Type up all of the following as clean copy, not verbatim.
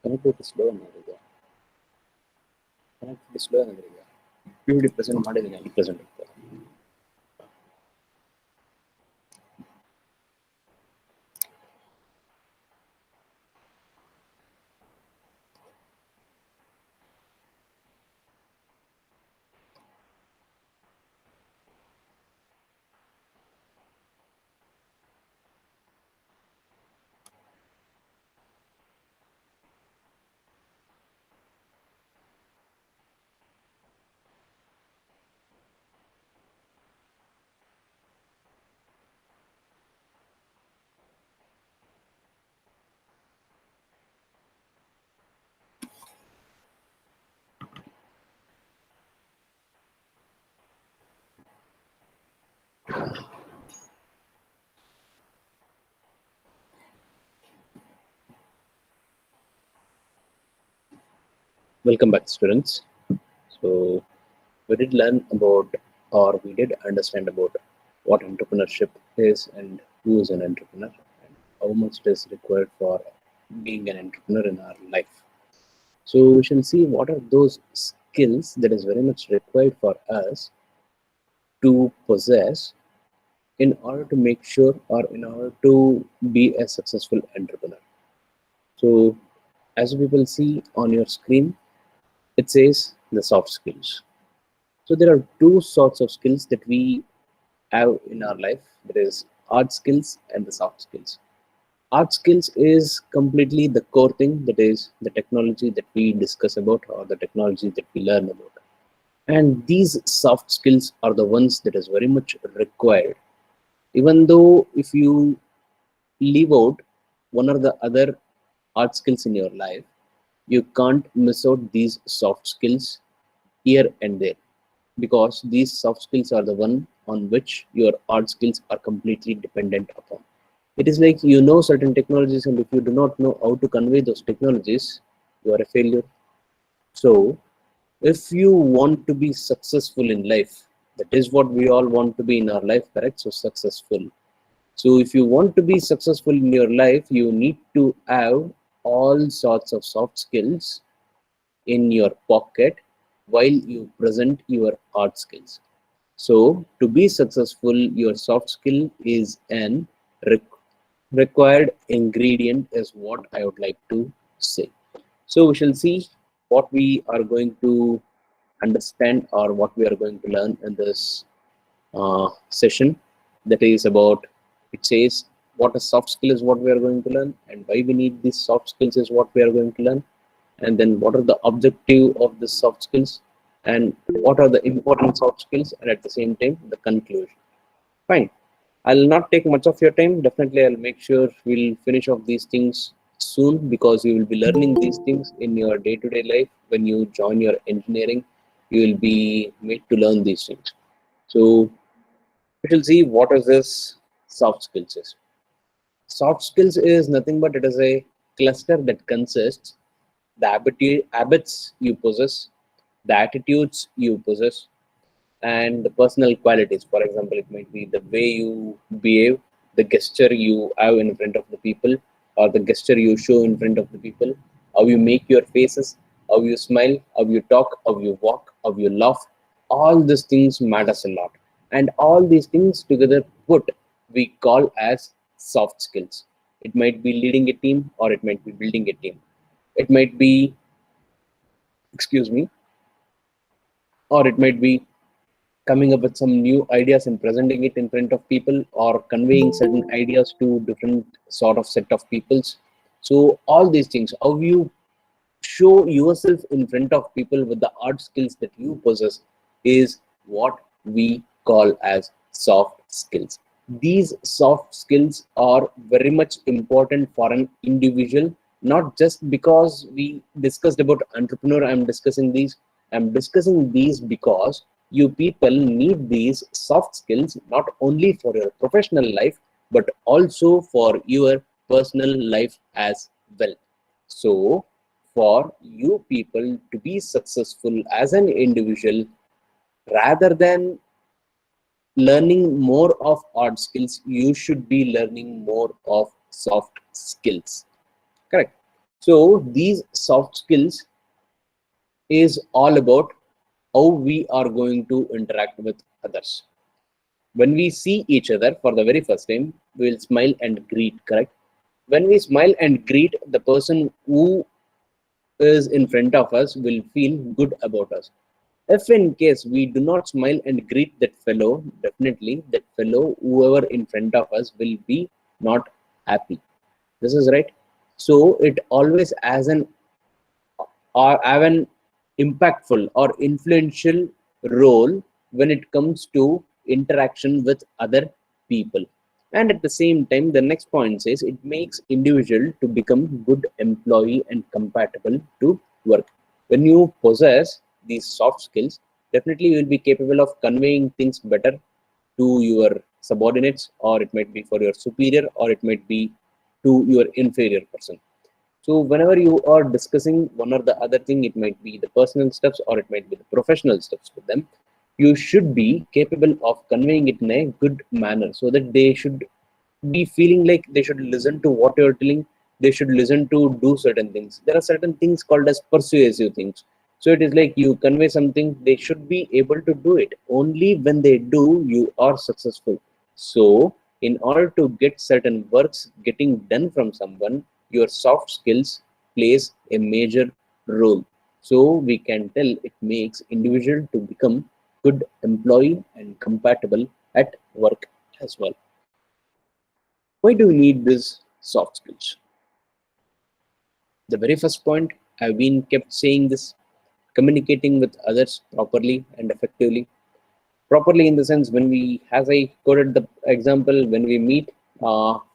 Connectivity slow ಅನ್ನೋದು connectivity slow ಅನ್ನೋದು PPT present ಮಾಡಿದ್ದೀನಿ ಅಲ್ಲಿ ಪ್ರೆಸೆಂಟ್ ಆಗ್ತದೆ. Welcome back, students. So we did learn about, or we did understand about what entrepreneurship is and who is an entrepreneur and how much it is required for being an entrepreneur in our life. So we shall see what are those skills that is very much required for us to possess in order to make sure or in order to be a successful entrepreneur. So as you will see on your screen, it says the soft skills. So there are two sorts of skills that we have in our life. There is hard skills and the soft skills. Hard skills is completely the core thing, that is the technology that we discuss about or the technology that we learn about. And these soft skills are the ones that is very much required. Even though if you leave out one or the other hard skills in your life, you can't miss out these soft skills here and there, because these soft skills are the one on which your hard skills are completely dependent upon. It is like you know certain technologies, and if you do not know how to convey those technologies, you are a failure. So if you want to be successful in life, that is what we all want to be in our life, correct? So successful. So if you want to be successful in your life, you need to have all sorts of soft skills in your pocket while you present your hard skills. So to be successful, your soft skill is an required ingredient, is what I would like to say. So we shall see what we are going to understand or what we are going to learn in this session. That is about, it says what a soft skill is, what we are going to learn, and why we need these soft skills is what we are going to learn, and then what are the objective of the soft skills, and what are the important soft skills, and at the same time the conclusion. Fine, I'll not take much of your time. Definitely I'll make sure we'll finish off these things soon, because you will be learning these things in your day-to-day life. When you join your engineering, you will be made to learn these things. So we shall see what is this soft skills is. Soft skills is nothing but it is a cluster that consists the habits you possess, the attitudes you possess, and the personal qualities. For example, it might be the way you behave, the gesture you have in front of the people, or the gesture you show in front of the people, how you make your faces, how you smile, how you talk, how you walk, how you laugh. All these things matters a lot, and all these things together put we call as soft skills. It might be leading a team, or it might be building a team. It might be, excuse me, or it might be coming up with some new ideas and presenting it in front of people, or conveying certain ideas to different sort of set of peoples. So all these things, how you show yourself in front of people with the art skills that you possess is what we call as soft skills. These soft skills are very much important for an individual, not just because we discussed about entrepreneur. I'm discussing these because you people need these soft skills not only for your professional life but also for your personal life as well. So for you people to be successful as an individual, rather than learning more of hard skills, you should be learning more of soft skills. Correct. So these soft skills is all about how we are going to interact with others. When we see each other for the very first time, we will smile and greet, correct? When we smile and greet, the person who is in front of us will feel good about us. If in case we do not smile and greet that fellow, definitely that fellow, whoever in front of us, will be not happy. This is right. So it always has an or have an impactful or influential role when it comes to interaction with other people. And at the same time, the next point says it makes individual to become good employee and compatible to work. When you possess these soft skills, definitely you will be capable of conveying things better to your subordinates, or it might be for your superior, or it might be to your inferior person. So whenever you are discussing one or the other thing, it might be the personal steps or it might be the professional steps with them, you should be capable of conveying it in a good manner so that they should be feeling like they should listen to what you're telling. They should listen to do certain things. There are certain things called as persuasive things. So it is like you convey something, they should be able to do it. Only when they do, you are successful. So in order to get certain works getting done from someone, your soft skills plays a major role. So we can tell it makes individual to become good employee and compatible at work as well. Why do we need this soft skills? The very first point, I've been kept saying this: communicating with others properly and effectively. Properly in the sense, when we, as I quoted the example, when we meet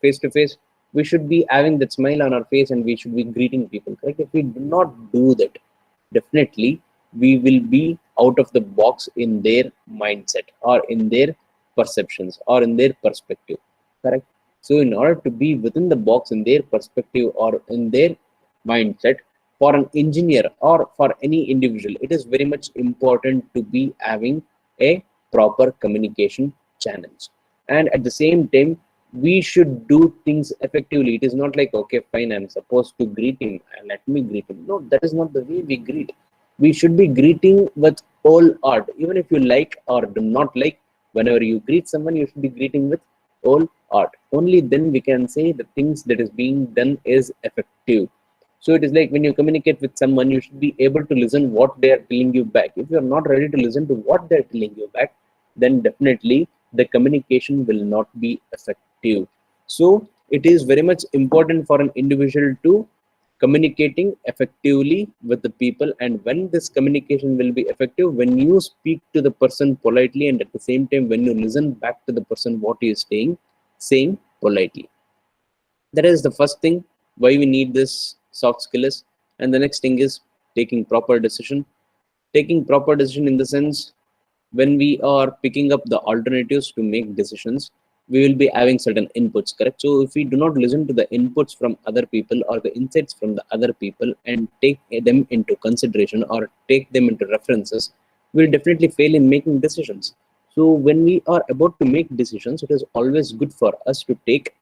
face to face, we should be having that smile on our face and we should be greeting people. Correct? If we do not do that, definitely we will be out of the box in their mindset or in their perceptions or in their perspective. Correct? So in order to be within the box in their perspective or in their mindset, for an engineer or for any individual, it is very much important to be having a proper communication channels. And at the same time, we should do things effectively. It is not like, okay, fine, I'm supposed to greet him and let me greet him. No, that is not the way we greet. We should be greeting with all art. Even if you like or do not like, whenever you greet someone, you should be greeting with all art. Only then we can say the things that is being done is effective. So it is like when you communicate with someone, you should be able to listen what they are telling you back. If you are not ready to listen to what they are telling you back, then definitely the communication will not be effective. So it is very much important for an individual to communicating effectively with the people. And when this communication will be effective, when you speak to the person politely, and at the same time when you listen back to the person what he is saying politely. That is the first thing why we need this soft skills. And the next thing is taking proper decision. Taking proper decision in the sense, when we are picking up the alternatives to make decisions, we will be having certain inputs, correct? So if we do not listen to the inputs from other people or the insights from the other people and take them into consideration or take them into references, we'll definitely fail in making decisions. So when we are about to make decisions, it is always good for us to take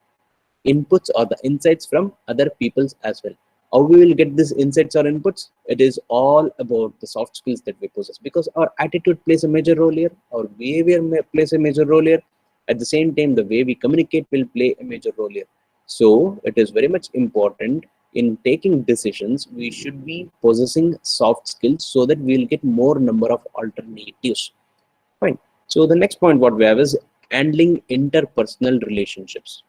inputs or the insights from other people's as well. How we will get these insights or inputs? It is all about the soft skills that we possess, because our attitude plays a major role here, our behavior plays a major role here. At the same time, the way we communicate will play a major role here. So it is very much important in taking decisions. We should be possessing soft skills so that we will get more number of alternatives. Fine. So the next point what we have is handling interpersonal relationships.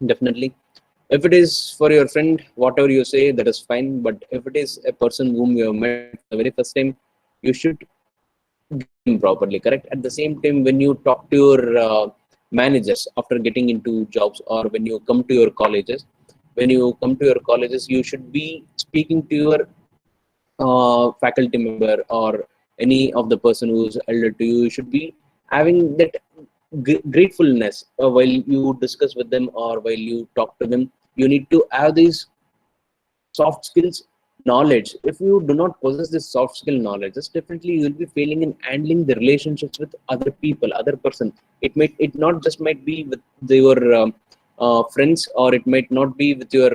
Definitely. If it is for your friend, whatever you say, that is fine. But if it is a person whom you have met for the very first time, you should greet him properly, correct? At the same time, when you talk to your managers after getting into jobs, or when you come to your colleges, you should be speaking to your faculty member or any of the person who is elder to you. You should be having that gratefulness while you discuss with them or while you talk to them. You need to have these soft skills knowledge. If you do not possess this soft skill knowledge, just definitely you will be failing in handling the relationships with other people, other person. It not just might be with your friends, or it might not be with your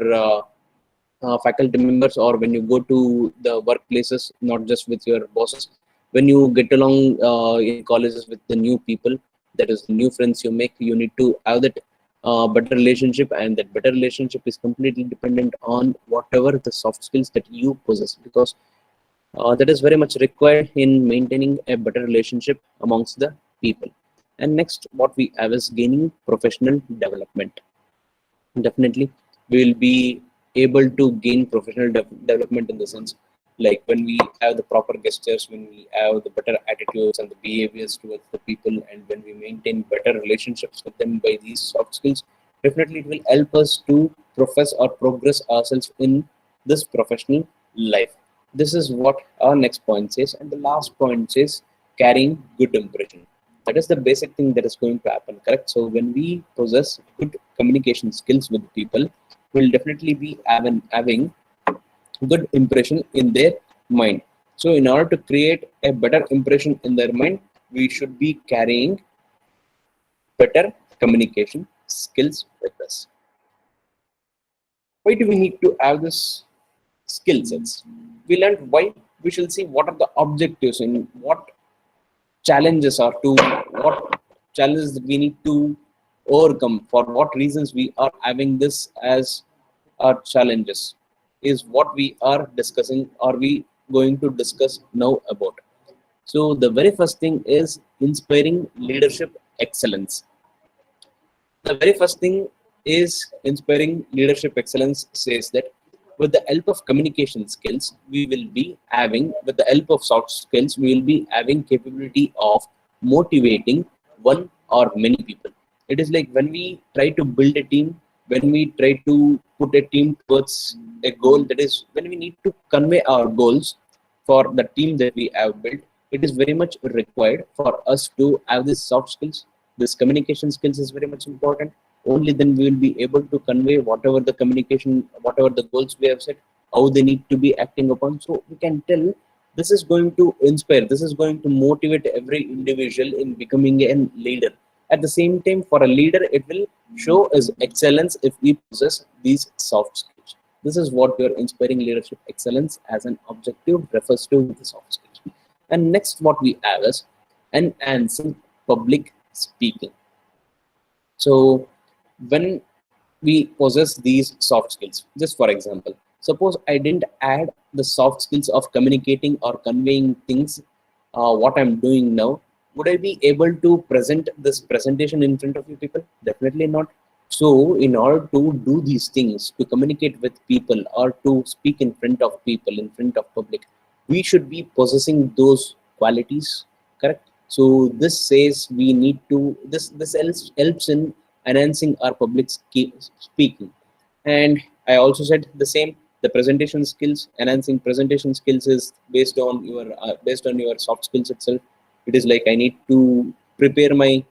faculty members, or when you go to the workplaces, not just with your bosses. When you get along in colleges with the new people, that is the new friends you make, you need to have that better relationship, and that better relationship is completely dependent on whatever the soft skills that you possess, because that is very much required in maintaining a better relationship amongst the people. And next, what we have is gaining professional development. Definitely we will be able to gain professional development in the sense, like when we have the proper gestures, when we have the better attitudes and the behaviors towards the people, and when we maintain better relationships with them by these soft skills, definitely it will help us to profess or progress ourselves in this professional life. This is what our next point says, and the last point says carrying good impression. That is the basic thing that is going to happen, correct? So when we possess good communication skills with people, we'll definitely be having good impression in their mind. So in order to create a better impression in their mind, we should be carrying better communication skills with us. Why do we need to have this skill sets? We learned why. We shall see what are the objectives and what challenges are to what challenges that we need to overcome, for what reasons we are having this as our challenges, is what we are discussing, are we going to discuss now about. So the very first thing is inspiring leadership excellence. The very first thing is inspiring leadership excellence says that with the help of communication skills, we will be having, with the help of soft skills, we will be having capability of motivating one or many people. It is like when we try to build a team, when we try to put a team towards a goal, that is when we need to convey our goals for the team that we have built. It is very much required for us to have these soft skills. This communication skills is very much important. Only then we will be able to convey whatever the communication, whatever the goals we have set, how they need to be acting upon. So we can tell this is going to inspire, this is going to motivate every individual in becoming a leader. At the same time, for a leader, it will show his excellence if he possess these soft skills. This is what your inspiring leadership excellence as an objective refers to, with the soft skills. And next, what we have is enhancing public speaking. So when we possess these soft skills, just for example, suppose I didn't add the soft skills of communicating or conveying things, what I'm doing now, would I be able to present this presentation in front of you people? Definitely not. So in order to do these things, to communicate with people or to speak in front of people, in front of public, we should be possessing those qualities, correct? So this says we need to, this helps in enhancing our public speaking. And I also said the same, the presentation skills, enhancing presentation skills is based on your soft skills itself. It is like I need to prepare my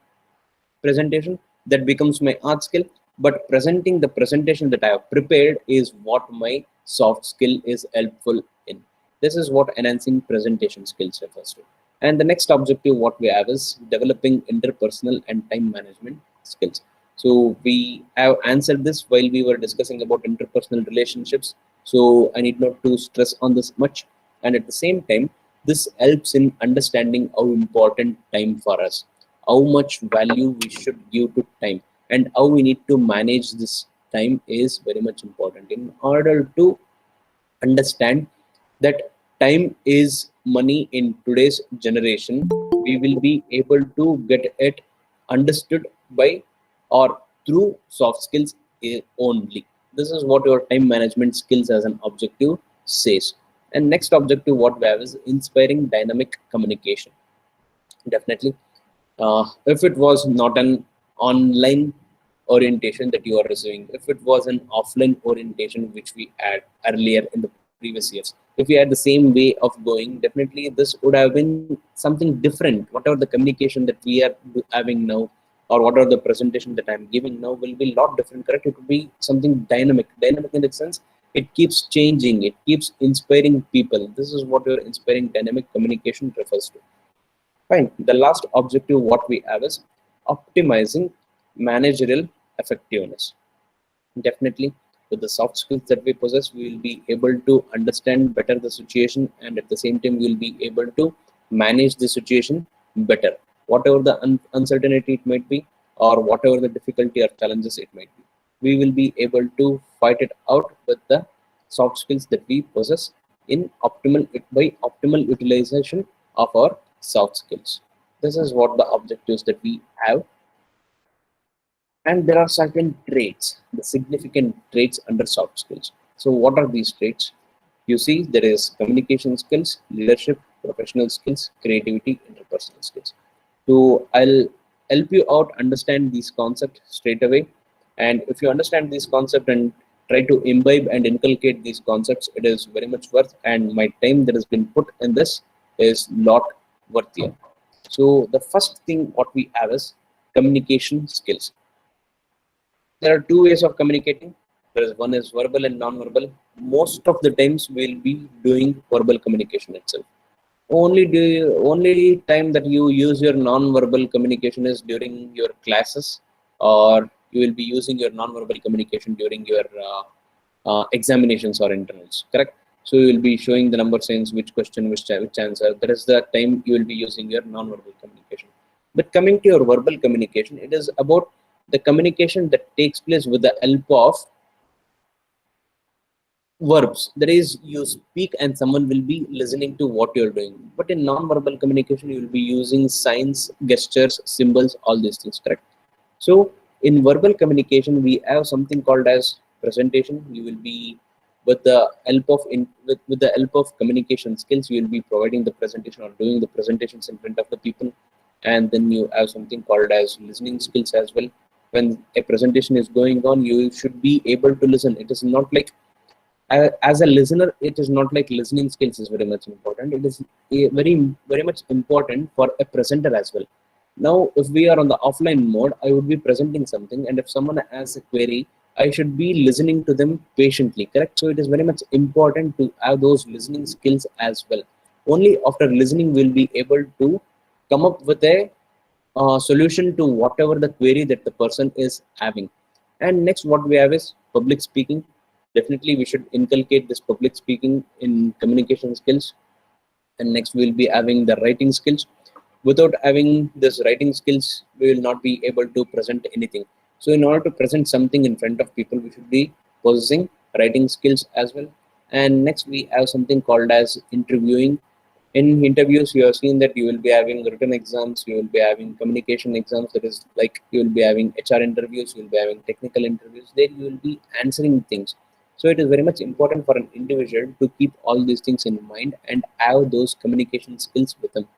presentation, that becomes my art skill. But presenting the presentation that I have prepared is what my soft skill is helpful in. This is what enhancing presentation skills refers to. And the next objective what we have is developing interpersonal and time management skills. So we have answered this while we were discussing about interpersonal relationships, so I need not to stress on this much. And at the same time, this helps in understanding how important time for us, how much value we should give to time, and how we need to manage this time is very much important. In order to understand that time is money in today's generation, we will be able to get it understood by or through soft skills only. This is what your time management skills as an objective says. And next objective what we have is inspiring dynamic communication. Definitely, if it was not an online orientation that you are receiving, if it was an offline orientation which we had earlier in the previous years, if we had the same way of going, definitely this would have been something different. Whatever the communication that we are having now, or whatever the presentation that I'm giving now, will be a lot different. Correct? It would be something dynamic in the sense it keeps changing, it keeps inspiring people. This is what your inspiring dynamic communication refers to. Fine. The last objective what we have is optimizing managerial effectiveness. Definitely, with the soft skills that we possess, we will be able to understand better the situation, and at the same time, we will be able to manage the situation better. Whatever the uncertainty it might be, or whatever the difficulty or challenges it might be, we will be able to fight it out with the soft skills that we possess in optimal utilization of our soft skills. This is what the objectives that we have, and there are certain traits, the significant traits under soft skills. So what are these traits? You see, there is communication skills, leadership, professional skills, creativity, interpersonal skills. So I'll help you out understand these concepts straight away. And if you understand these concepts and try to imbibe and inculcate these concepts, it is very much worth, and my time that has been put in this is lot worthier. So the first thing what we have is communication skills. There are two ways of communicating. There is one is verbal and non-verbal. Most of the times we'll be doing verbal communication itself. Only time that you use your non-verbal communication is during your classes, or you will be using your non-verbal communication during your examinations or internals. Correct. So you will be showing the number signs, which question, which answer. That is the time you will be using your non-verbal communication. But coming to your verbal communication, it is about the communication that takes place with the help of verbs. That is, you speak and someone will be listening to what you're doing. But in non-verbal communication, you will be using signs, gestures, symbols, all these things. Correct. So in verbal communication, we have something called as presentation. You will be with the help of with the help of communication skills, you will be providing the presentation or doing the presentations in front of the people. And then you have something called as listening skills as well. When a presentation is going on, you should be able to listen. It is not like as a listener, it is not like listening skills is very much important. It is very much important for a presenter as well. Now if we are on the offline mode, I would be presenting something, and if someone has a query, I should be listening to them patiently. Correct. So it is very much important to have those listening skills as well. Only after listening we'll be able to come up with a solution to whatever the query that the person is having. And next what we have is public speaking. Definitely we should inculcate this public speaking in communication skills. And next we'll be having the writing skills. Without having this writing skills, we will not be able to present anything. So in order to present something in front of people, we should be possessing writing skills as well. And next we have something called as interviewing. In interviews, you have seen that you will be having written exams, you will be having communication exams. That is like you will be having HR interviews, you will be having technical interviews. There you will be answering things. So it is very much important for an individual to keep all these things in mind and have those communication skills with them.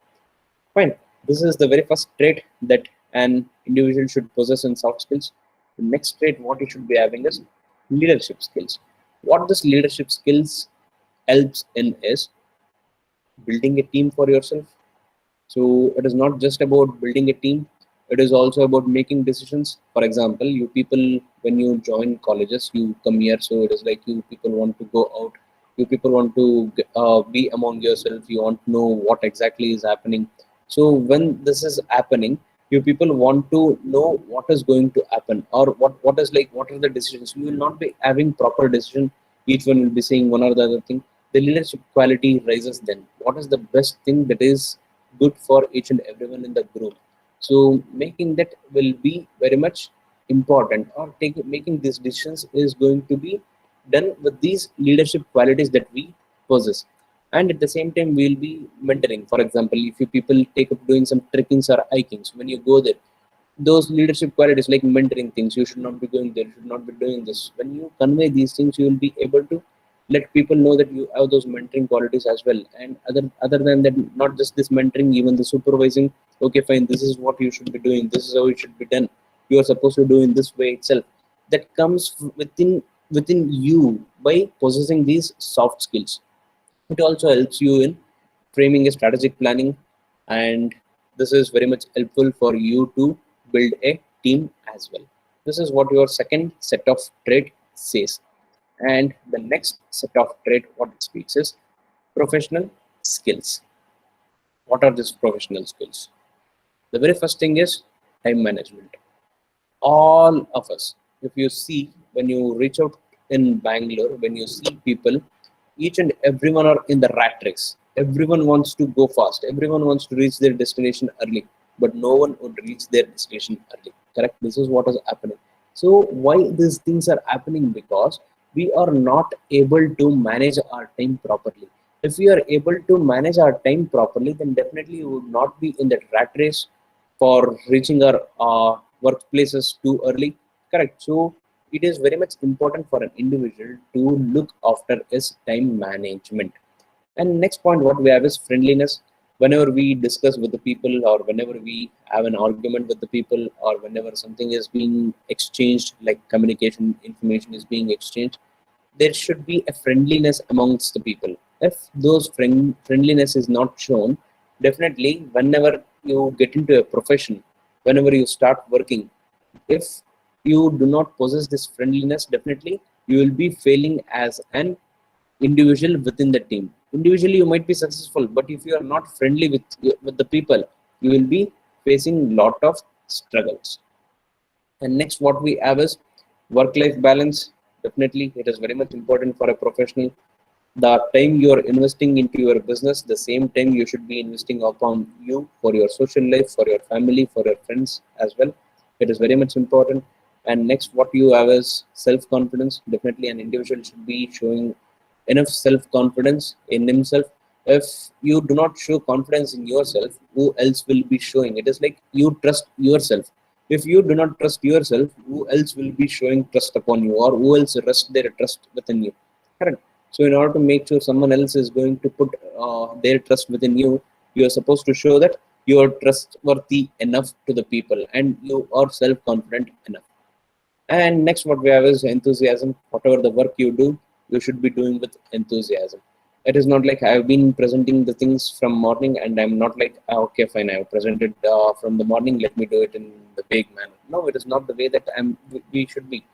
Fine. This is the very first trait that an individual should possess in soft skills. The next trait what you should be having is leadership skills. What this leadership skills helps in is building a team for yourself. So it is not just about building a team, it is also about making decisions. For example, you people, when you join colleges, you come here, so it is like you people want to go out, you people want to be among yourself, you want to know what exactly is happening. So when this is happening, you people want to know what is going to happen, or what is like, what are the decisions. You will not be having proper decision, each one will be saying one or the other thing. The leadership quality rises then. What is the best thing that is good for each and everyone in the group? So making that will be very much important, or making these decisions is going to be done with these leadership qualities that we possess. And at the same time, we will be mentoring. For example, if you people take up doing some trekkings or hikings, when you go there, those leadership qualities like mentoring things, you should not be going there, you should not be doing this. When you convey these things, you will be able to let people know that you have those mentoring qualities as well. And other than that, not just this mentoring, even the supervising. Okay, fine, this is what you should be doing, this is how it should be done, you are supposed to do in this way itself. That comes within you by possessing these soft skills. It also helps you in framing a strategic planning, and this is very much helpful for you to build a team as well. This is what your second set of trait says. And the next set of trait, what it speaks is professional skills. What are these professional skills? The very first thing is time management. All of us, if you see, when you reach out in Bangalore, when you see people, each and everyone are in the rat race. Everyone wants to go fast, everyone wants to reach their destination early, but no one would reach their destination early. Correct? This is what is happening. So why these things are happening? Because we are not able to manage our time properly. If we are able to manage our time properly, then definitely we would not be in that rat race for reaching our workplaces too early. Correct? So it is very much important for an individual to look after his time management. And next point what we have is friendliness. Whenever we discuss with the people, or whenever we have an argument with the people, or whenever something is being exchanged, like communication information is being exchanged, there should be a friendliness amongst the people. If those friendliness is not shown, definitely whenever you get into a profession, whenever you start working, if you do not possess this friendliness, definitely you will be failing as an individual within the team. Individually you might be successful, but if you are not friendly with the people, you will be facing lot of struggles. And next what we have is work life balance. Definitely it is very much important for a professional. The time you are investing into your business, the same time you should be investing upon you, for your social life, for your family, for your friends as well. It is very much important. And next what you have is self confidence. Definitely an individual should be showing enough self confidence in himself. If you do not show confidence in yourself, who else will be showing? It is like you trust yourself. If you do not trust yourself, who else will be showing trust upon you, or who else rest their trust within you? Correct? So in order to make sure someone else is going to put their trust within you, you are supposed to show that you are trustworthy enough to the people, and you are self confident enough. And next, what we have is enthusiasm. Whatever the work you do, you should be doing with enthusiasm. It is not like I've been presenting the things from morning, and I'm not like, "Ah, okay, fine, I've presented from the morning, let me do it in the big manner." No, it is not the way that we should be.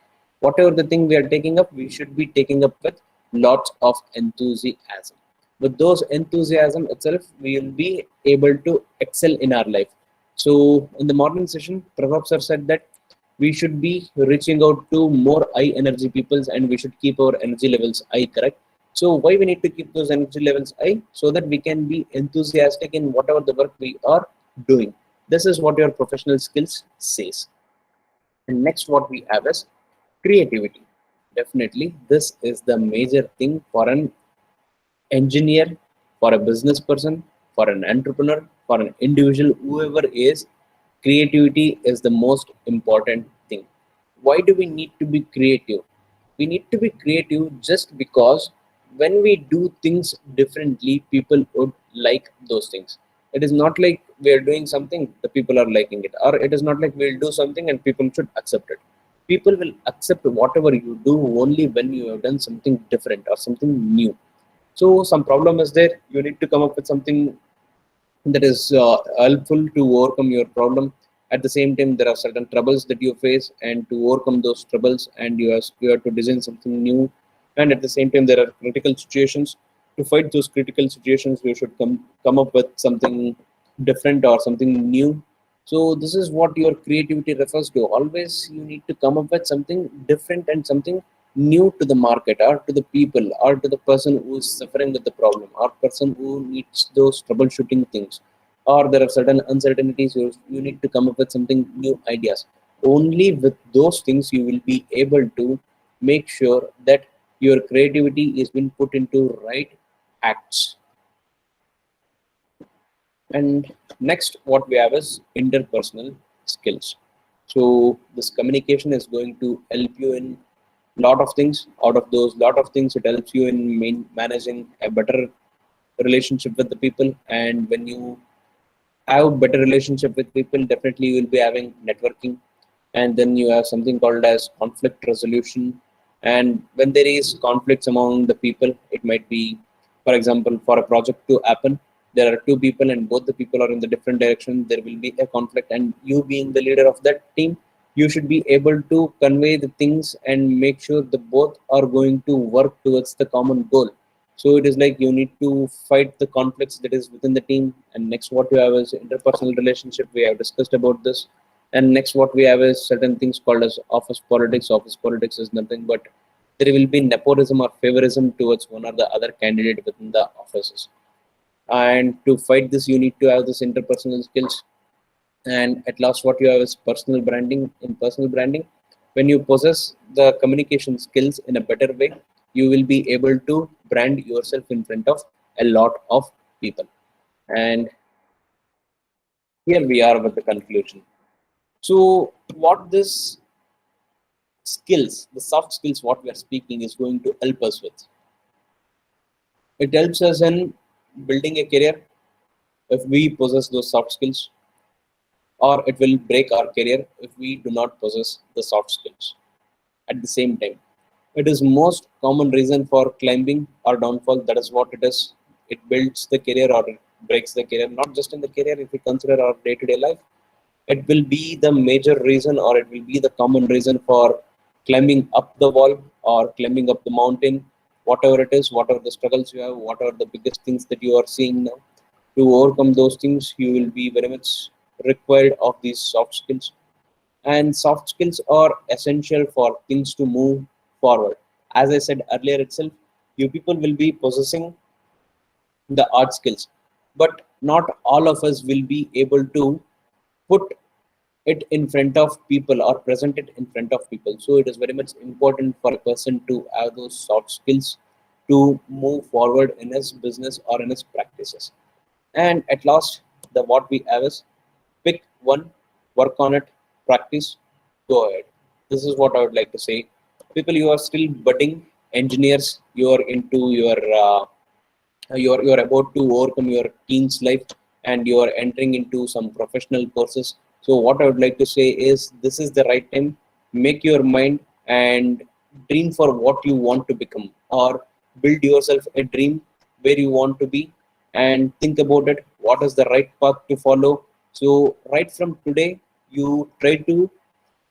Whatever the thing we are taking up, we should be taking up with lots of enthusiasm. With those enthusiasm itself, we will be able to excel in our life. So in the morning session, Prabhap sir said that we should be reaching out to more high energy peoples, and we should keep our energy levels high. Correct? So why we need to keep those energy levels high? So that we can be enthusiastic in whatever the work we are doing. This is what your professional skills says. And next what we have is creativity. Definitely this is the major thing for an engineer, for a business person, for an entrepreneur, for an individual, whoever is, creativity is the most important thing. Why do we need to be creative? We need to be creative just because when we do things differently, people would like those things. It is not like we are doing something, the people are liking it, or it is not like we'll do something and people should accept it. People will accept whatever you do only when you have done something different or something new. So some problem is there. You need to come up with something that is helpful to overcome your problem. At the same time, there are certain troubles that you face, and to overcome those troubles, and you have to design something new. And at the same time, there are critical situations. To fight those critical situations, you should come up with something different or something new. So this is what your creativity refers to. Always you need to come up with something different and something new to the market, or to the people, or to the person who is suffering with the problem, or person who needs those troubleshooting things, or there are certain uncertainties. You need to come up with something new ideas. Only with those things you will be able to make sure that your creativity is being put into right acts. And next what we have is interpersonal skills. So this communication is going to help you in lot of things. Out of those lot of things, it helps you in managing a better relationship with the people. And when you have better relationship with people, definitely you will be having networking. And then you have something called as conflict resolution. And when there is conflicts among the people, it might be, for example, for a project to happen, there are two people and both the people are in the different direction, there will be a conflict, and you being the leader of that team, you should be able to convey the things and make sure the both are going to work towards the common goal. So it is like you need to fight the conflicts that is within the team. And next, what you have is interpersonal relationship. We have discussed about this. And next, what we have is certain things called as office politics. Office politics is nothing but there will be nepotism or favorism towards one or the other candidate within the offices. And to fight this, you need to have this interpersonal skills. And at last, what you have is personal branding. In personal branding, when you possess the communication skills in a better way, you will be able to brand yourself in front of a lot of people. And here we are with the conclusion. So what this skills, the soft skills what we are speaking, is going to help us with, it helps us in building a career if we possess those soft skills, or it will break our career if we do not possess the soft skills at the same time. It is most common reason for climbing or downfall. That is what it is. It builds the career or it breaks the career. Not just in the career, if we consider our day-to-day life, it will be the major reason or it will be the common reason for climbing up the wall or climbing up the mountain. Whatever it is, whatever the struggles you have, what are the biggest things that you are seeing now, to overcome those things, you will be very much required of these soft skills. And soft skills are essential for things to move forward. As I said earlier itself, you people will be possessing the art skills, but not all of us will be able to put it in front of people or present it in front of people. So it is very much important for a person to have those soft skills to move forward in his business or in his practices. And at last, the what we have is pick one, work on it, practice, go ahead. This is what I would like to say. People, you are still budding engineers. You are into your you're about to overcome your teens life and you are entering into some professional courses. So what I would like to say is this is the right time. Make your mind and dream for what you want to become, or build yourself a dream where you want to be, and think about it, what is the right path to follow. So right from today, you try to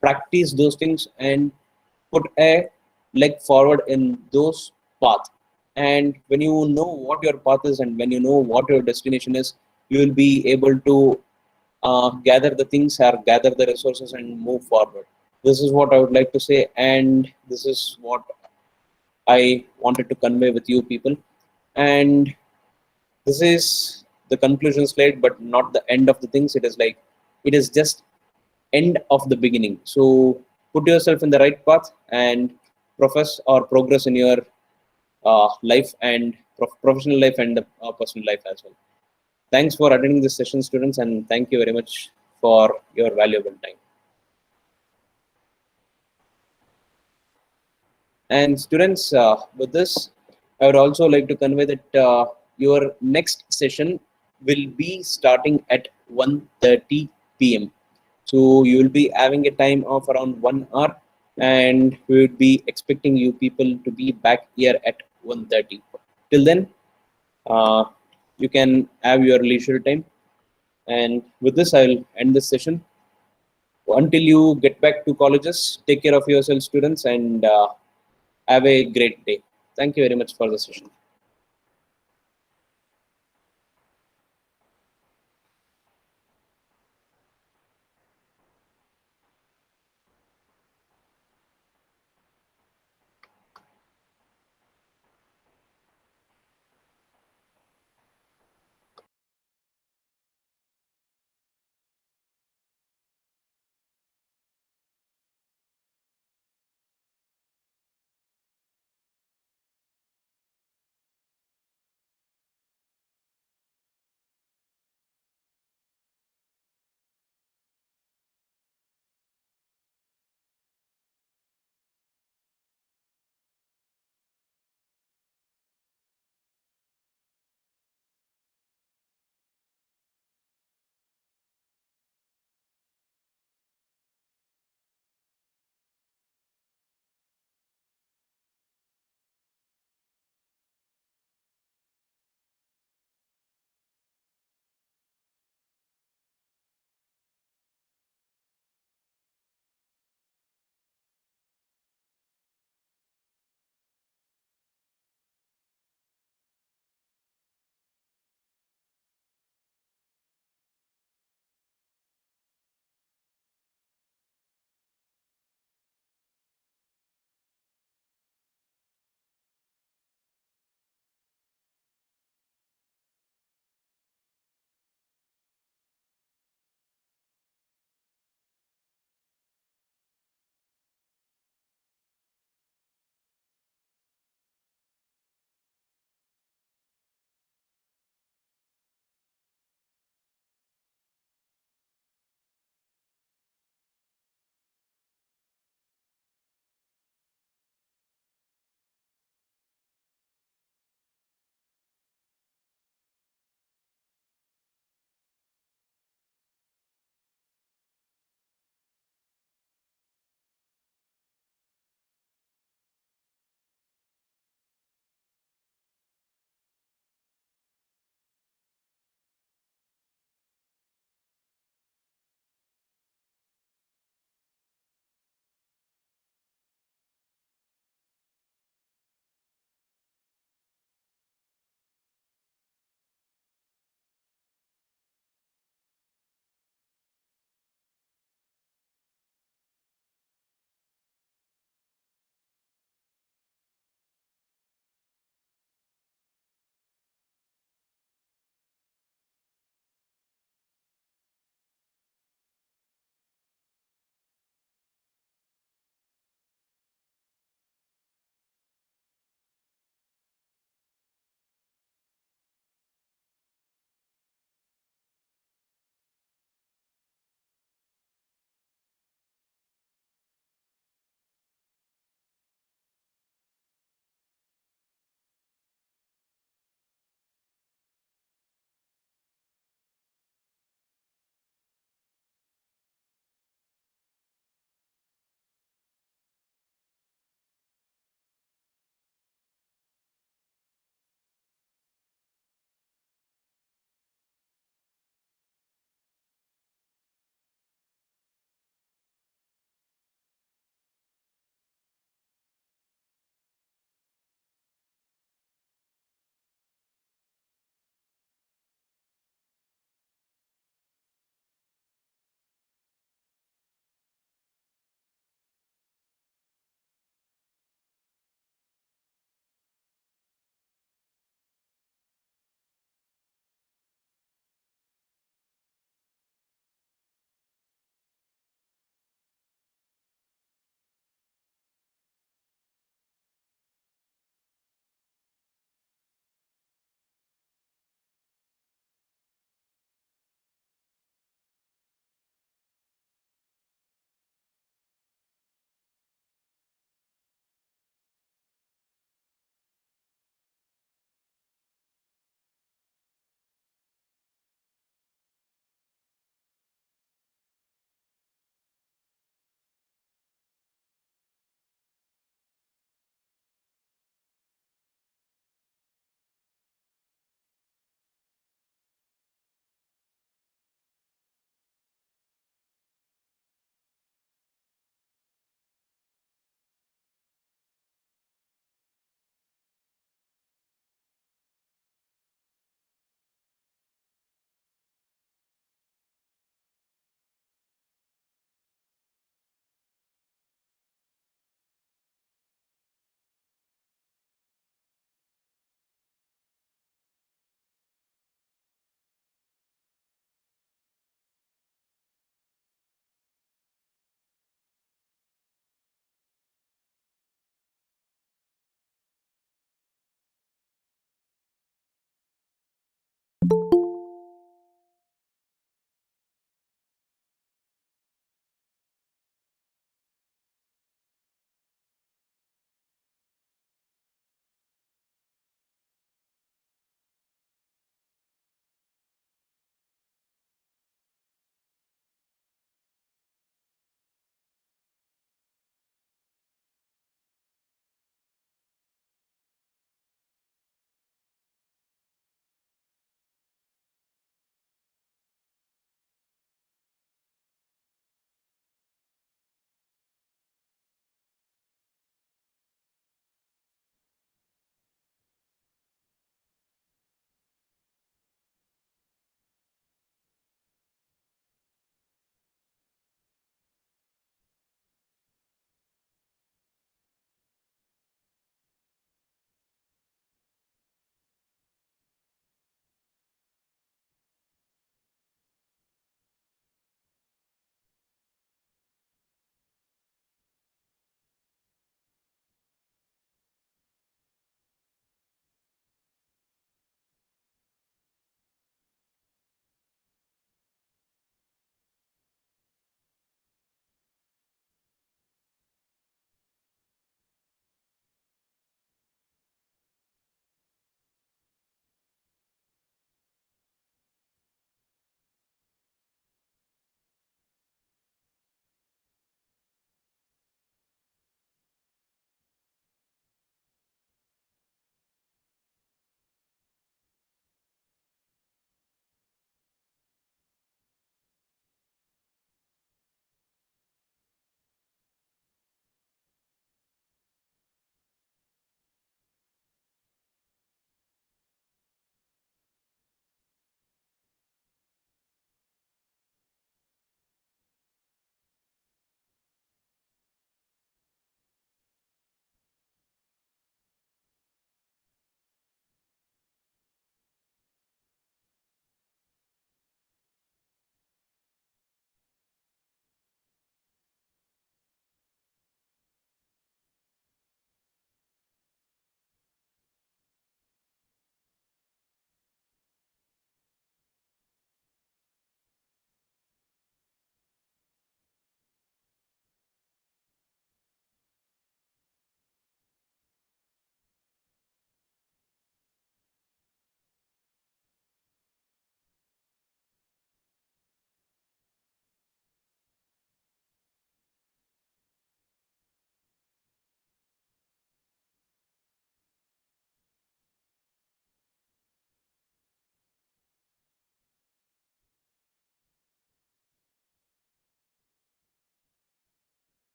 practice those things and put a leg forward in those paths. And when you know what your path is and when you know what your destination is, you will be able to gather the things or gather the resources and move forward. This is what I would like to say, and this is what I wanted to convey with you people. And this is the conclusion slide, but not the end of the things. It is like it is just end of the beginning. So put yourself in the right path and profess or progress in your life and professional life and personal life as well. Thanks for attending this session, students, and thank you very much for your valuable time. And students, with this, I would also like to convey that your next session will be starting at 1:30 p.m. So you will be having a time of around 1 hour, and we would be expecting you people to be back here at 1:30. Till then, uh, you can have your leisure time. And with this, I'll end this session. Until you get back to colleges, take care of yourself, students, and have a great day. Thank you very much for the session.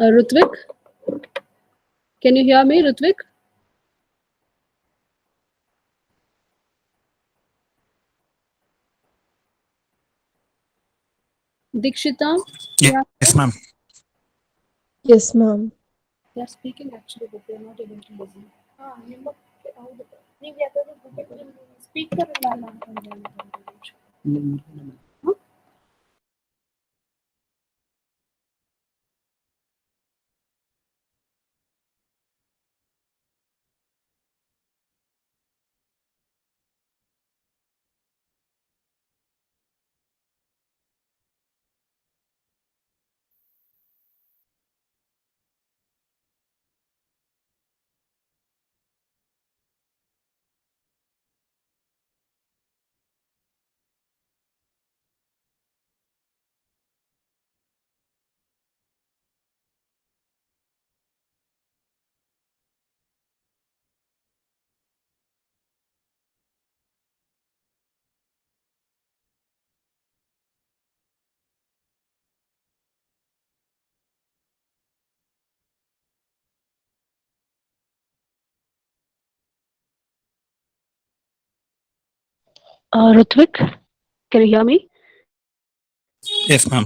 Rutvik, can you hear me, Rutvik? Dikshita, yeah, Yes, ma'am. Yes, ma'am. they are speaking actually, but they are not able to listen. Speaker Rutvik, can you hear me? Yes, ma'am.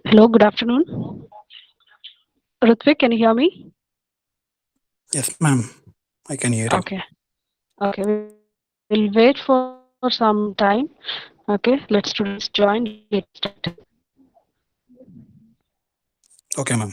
Hello, good afternoon. Rutvik, can you hear me? Yes, ma'am. I can hear you. Okay. Okay, we'll wait for some time. Okay, let students join. Let's get started. Okay, ma'am.